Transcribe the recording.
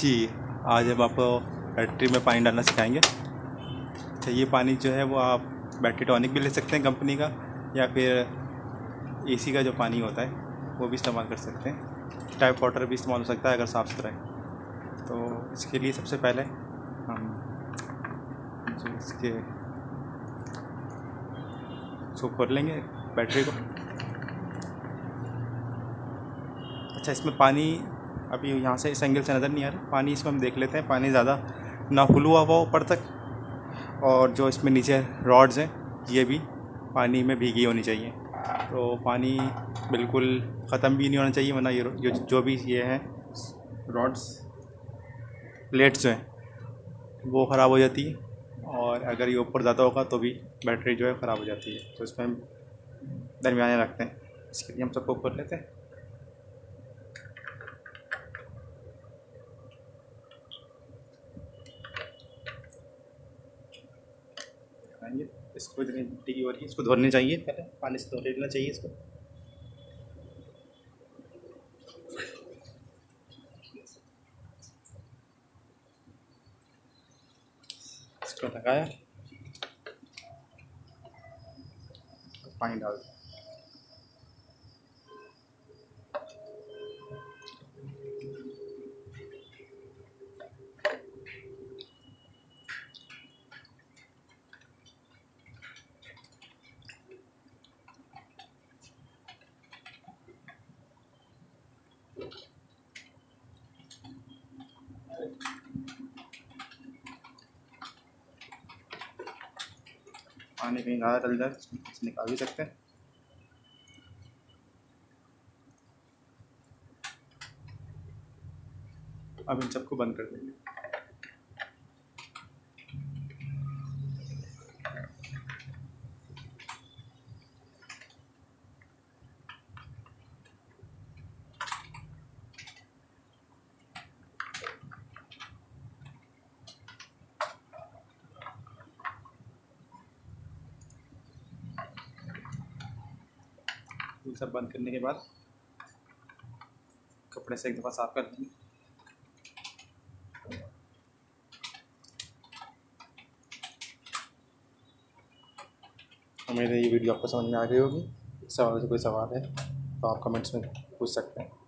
जी, आज हम आपको बैटरी में पानी डालना सिखाएंगे। अच्छा, ये पानी जो है वो आप बैटरी टॉनिक भी ले सकते हैं कंपनी का, या फिर एसी का जो पानी होता है वो भी इस्तेमाल कर सकते हैं। टैप वाटर भी इस्तेमाल हो सकता है अगर साफ़ सुथरा है। तो इसके लिए सबसे पहले हम जो इसको खोल लेंगे बैटरी को। अच्छा, इसमें पानी अभी यहाँ से इस एंगल से नज़र नहीं आ रहा। पानी इसमें हम देख लेते हैं, पानी ज़्यादा ना फुल हुआ हो ऊपर तक, और जो इसमें नीचे रॉड्स हैं ये भी पानी में भीगी होनी चाहिए। तो पानी बिल्कुल ख़त्म भी नहीं होना चाहिए, वरना ये जो भी ये हैं रॉड्स प्लेट्स जो हैं वो ख़राब हो जाती है, और अगर ये ऊपर ज़्यादा होगा तो भी बैटरी जो है ख़राब हो जाती है। तो इसमें हम दरमियाने रखते हैं। इसके लिए हम सबको खोल लेते हैं। इसको इतनी मिट्टी की हो रही है, इसको धोने चाहिए, पहले पानी से धो लेना चाहिए इसको। इसको लगाया, पानी डाल दिया। पानी कहीं ज़्यादा डल जाए तो निकाल भी सकते हैं। अब इन सबको बंद कर देंगे। ये सब बंद करने के बाद कपड़े से एक दफ़ा साफ़ कर देंगे। उम्मीद है ये वीडियो आपको समझ में आ गई होगी। सवाल से कोई सवाल है तो आप कमेंट्स में पूछ सकते हैं।